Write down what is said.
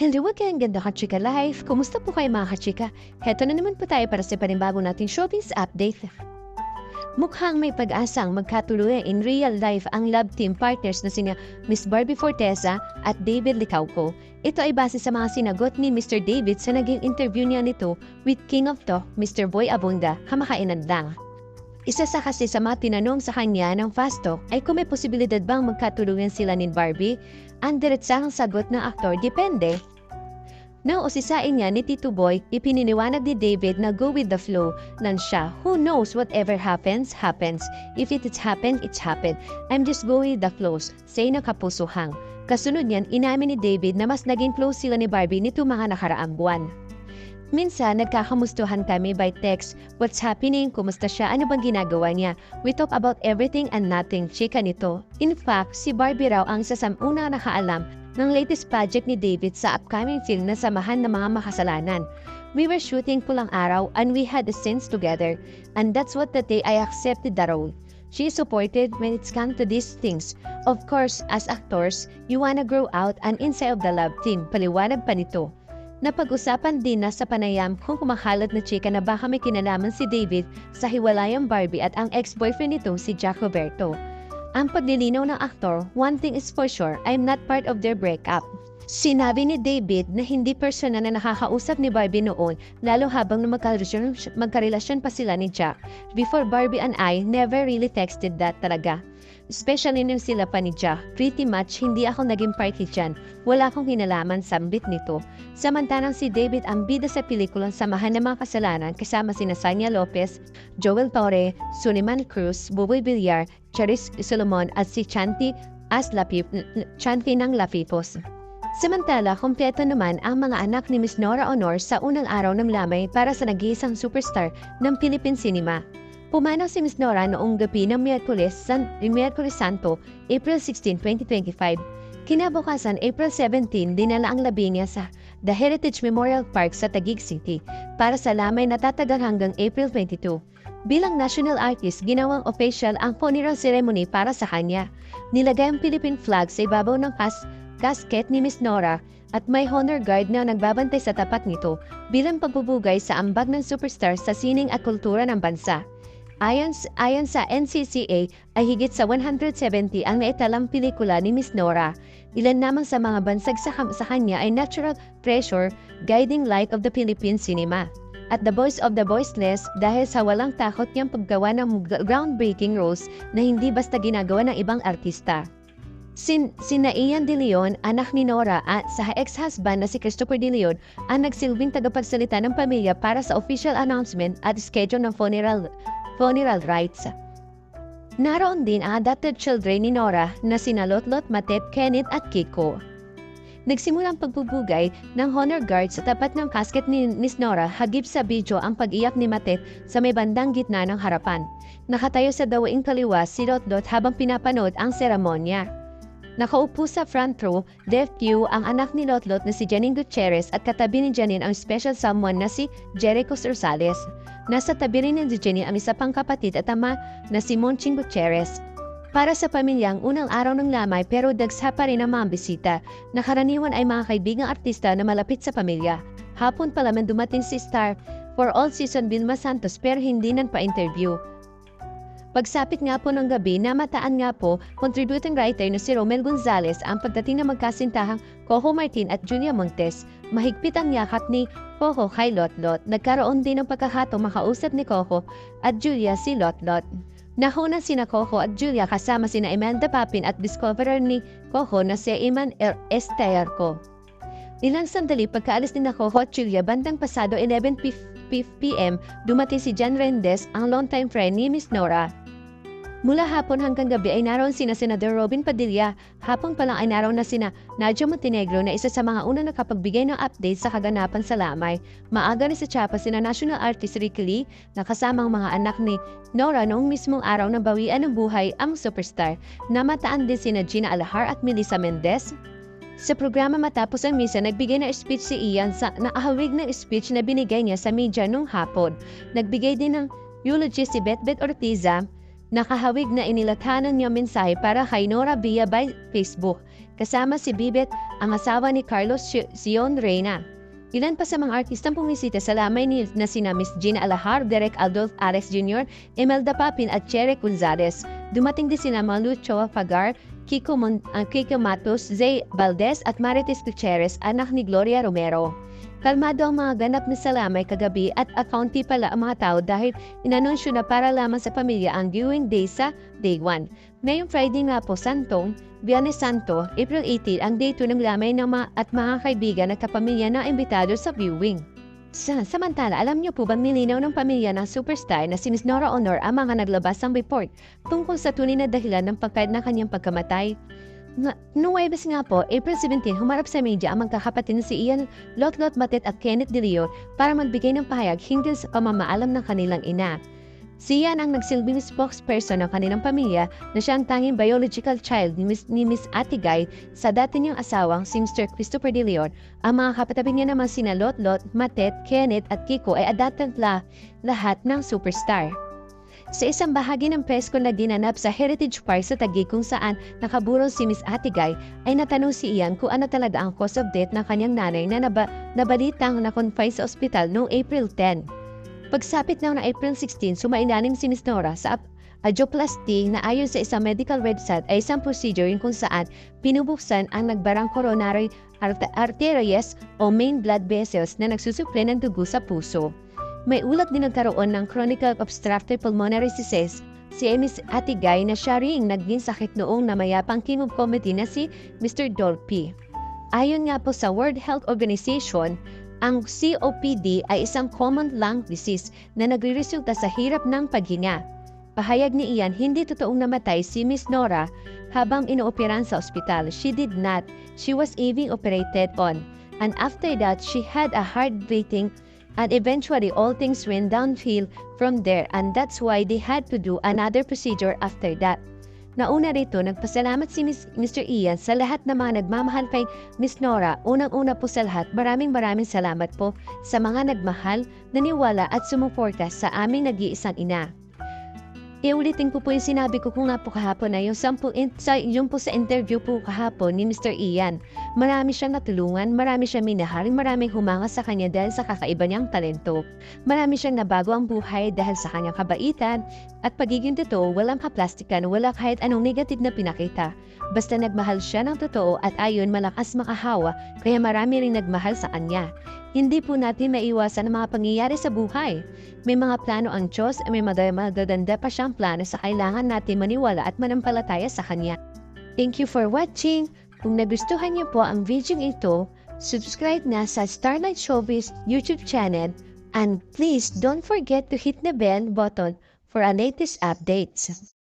Hello again, ganda ka-chika life! Kumusta po kayo mga ka-chika? Heto na naman po tayo para sa panibagong nating showbiz update. Mukhang may pag-asang magkatuluyan in real life ang love team partners na sina Miss Barbie Forteza at David Licauco. Ito ay base sa mga sinagot ni Mr. David sa naging interview niya nito with King of Talk, Mr. Boy Abunda, kamakainan lang. Isa sa kasi sa mga tinanong sa kanya ng Fast Talk ay kung may posibilidad bang magkatulungan sila ni Barbie. Ang diretsahang sagot ng aktor, depende. Now, usisain niya ni Tito Boy, ipininiwanag ni David na go with the flow lang siya. Who knows, whatever happens, happens. If it's happened, it's happened. I'm just going with the flows, say na kapusuhang. Kasunod niyan, inamin ni David na mas naging close sila ni Barbie nito mga nakaraang buwan. Minsan, nagkakamustuhan kami by text. What's happening? Kumusta siya? Ano bang ginagawa niya? We talk about everything and nothing, chika nito. In fact, si Barbie raw ang sasamuna nakaalam ng latest project ni David sa upcoming film na Samahan ng Mga Makasalanan. We were shooting pulang araw and we had the scenes together. And that's what the day I accepted the role. She is supported when it's come to these things. Of course, as actors, you wanna grow out and inside of the love team, paliwanag pa nito. Napag-usapan din na sa panayam kung kumakalat na chika na baka may kinalaman si David sa hiwalayang Barbie at ang ex-boyfriend nito si Jack Roberto. Ang paglilinaw ng aktor, one thing is for sure, I'm not part of their breakup. Sinabi ni David na hindi personal na nakakausap ni Barbie noon lalo habang magkarelasyon pa sila ni Jack. Before Barbie and I never really texted that talaga. Especially nung sila pa ni Jack, pretty much hindi ako naging party dyan. Wala akong kinalaman sa bit nito. Samantalang si David ang bida sa pelikulang Samahan ng Mga Kasalanan kasama sina Sania Lopez, Joel Torre, Suleiman Cruz, Buboy Villar, Charis Solomon at si Chanti ng Lapipos. Samantala, kompleto naman ang mga anak ni Miss Nora Honor sa unang araw ng lamay para sa nag-iisang superstar ng Philippine Cinema. Pumanaw si Miss Nora noong gabi ng Miyerkules Santo, April 16, 2025. Kinabukasan, April 17, dinala ang labi niya sa The Heritage Memorial Park sa Taguig City para sa lamay na tatagal hanggang April 22. Bilang national artist, ginawang official ang funeral ceremony para sa kanya. Nilagay ang Philippine flag sa ibabaw ng casket ni Miss Nora at may honor guard na nagbabantay sa tapat nito bilang pagbubugay sa ambag ng superstar sa sining at kultura ng bansa. Ayon sa NCCA ay higit sa 170 ang naitalang pelikula ni Miss Nora. Ilan namang sa mga bansag sa kanya ay Natural Treasure, Guiding Light of the Philippine Cinema, at The Voice of the Voiceless dahil sa walang takot niyang paggawa ng groundbreaking roles na hindi basta ginagawa ng ibang artista. Sina Ian De Leon, anak ni Nora at sa ex-husband na si Christopher De Leon ang nagsilbing tagapagsalita ng pamilya para sa official announcement at schedule ng funeral rites. Naroon din ang adopted children ni Nora na sina Lotlot, Matep, Kenneth at Kiko. Nagsimula ang pagbubugay ng honor guard sa tapat ng casket ni Miss Nora. Hagip sa video ang pag-iyak ni Matep sa may bandang gitna ng harapan. Nakatayo sa dawaing kaliwa si Lotlot habang pinapanood ang seremonya. Nakaupo sa front row, left view ang anak ni Lotlot na si Janine Gutierrez at katabi ni Janine ang special someone na si Jericho Rosales. Nasa tabi rin ni Janine ang isa pang kapatid at ama na si Monching Gutierrez. Para sa pamilyang unang araw ng lamay pero dagsa pa rin ang mga bisita na karaniwan ay mga kaibigang artista na malapit sa pamilya. Hapon pa lamang dumating si Star for All Season Vilma Santos pero hindi nan pa-interview. Pagsapit nga po ng gabi, namataan nga po contributing writer na si Romel Gonzalez ang pagdating na magkasintahang Coco Martin at Julia Montes. Mahigpit ang yakap ni Coco kay Lotlot. Nagkaroon din ng pagkakataong makausap ni Coco at Julia si Lotlot. Nahuna sina Coco at Julia kasama sina Amanda Papin at discoverer ni Coco na si Iman Estayarco. Ilang sandali pagkaalis ni Coco at Julia bandang pasado 11 p.m. dumating si Jan Rendez, ang longtime friend ni Miss Nora. Mula hapon hanggang gabi ay naroon sina Senador Robin Padilla. Hapon pa lang ay naroon na sina Nadia Montenegro na isa sa mga unang nakapagbigay ng update sa kaganapan sa lamay. Maaga rin sa Chiapas sina national artist Ricky Lee na kasamang mga anak ni Nora noong mismong araw ng bawian ng buhay ang superstar. Namataan din sina Gina Alahar at Melissa Mendez. Sa programa matapos ang misa, nagbigay ng speech si Ian sa naahawig ng speech na binigay niya sa media nung hapon. Nagbigay din ng eulogy si Betbet Ortiza. Nakahawig na inilathanan niya mensahe para kay Nora via by Facebook. kasama si Bibet, ang asawa ni Carlos Sion Reyna. Ilan pa sa mga artistang pumisita sa lamay na sina Miss Gina Alahar, Derek Adolf Alex Jr., Imelda Papin at Cherek Gonzalez. Dumating din sina Malu Choa Pagar, Kiko Matos, Zay Valdez at Marites Gutierrez, anak ni Gloria Romero. Kalmado ang mga ganap na salamay kagabi at accounty pala ang mga tao dahil inanunsyo na para lamang sa pamilya ang viewing day sa Day 1. Ngayong Friday nga po, Santong, Biyernes Santo, April 18 ang day 2 ng lamay ng at mga kaibigan at kapamilya na imbitado sa viewing. Samantala, alam niyo po bang nilinaw ng pamilya ng superstar na si Miss Nora Honor ang mga naglabas ng report tungkol sa tunay na dahilan ng pagkaid ng kanyang pagkamatay? Noong Webes nga po, April 17, humarap sa media ang magkakapatid na si Ian Lotlot Matet at Kenneth De Leon para magbigay ng pahayag hinggil sa pamamaalam ng kanilang ina. Si Ian ang nagsilbing spokesperson ng kanilang pamilya na siya ang tanging biological child ni Miss Atigay sa dati niyang asawang si Mr. Christopher De Leon. Ang mga kapatid niya naman sina Lotlot, Matet, Kenneth at Kiko ay adaptant lahat ng superstar. Sa isang bahagi ng presko na ginanap sa Heritage Park sa Taguig kung saan nakaburol si Miss Atigay, ay natanong si Ian kung ano talaga ang cause of death ng kanyang nanay na nabalitang na-confine sa ospital noong April 10. Pagsapit na ng April 16, sumailalim si Miss Nora sa angioplasty na ayon sa isang medical website ay isang procedure kung saan pinubuksan ang nagbarang coronary arteries o main blood vessels na nagsusupply ng dugo sa puso. May ulat din nagkaroon ng chronic obstructive pulmonary disease si Miss Atigay na siya ring naging sakit noong namayapang King of Comedy na si Mr. Dolphy. Ayon nga po sa World Health Organization, ang COPD ay isang common lung disease na nagre-resulta sa hirap ng paghinga. Pahayag ni Ian, hindi totoong namatay si Miss Nora habang inooperan sa ospital. She did not. She was being operated on. And after that, she had a hard breathing. And eventually, all things went downhill from there and that's why they had to do another procedure after that. Nauna rito, nagpasalamat si Mr. Ian sa lahat ng mga nagmamahal kay Miss Nora. Unang-una po sa lahat, maraming salamat po sa mga nagmahal, naniwala at sumuporta sa aming nag-iisang ina. Iulitin ko po yung sinabi ko kung nga po kahapon na yung po sa interview po kahapon ni Mr. Ian. Marami siyang natulungan, marami siyang minahal, maraming humanga sa kanya dahil sa kakaiba niyang talento. Marami siyang nabago ang buhay dahil sa kanyang kabaitan at pagiging totoo, walang kaplastikan, wala kahit anong negative na pinakita. Basta nagmahal siya ng totoo at ayon malakas makahawa kaya marami ring nagmahal sa kanya. Hindi po natin maiwasan ang mga pangyayari sa buhay. May mga plano ang Diyos at may magaganda pa siyang plano sa kailangan natin maniwala at manampalataya sa Kanya. Thank you for watching. Kung nagustuhan niyo po ang video ito, subscribe na sa Starlight Showbiz YouTube channel and please don't forget to hit the bell button for our latest updates.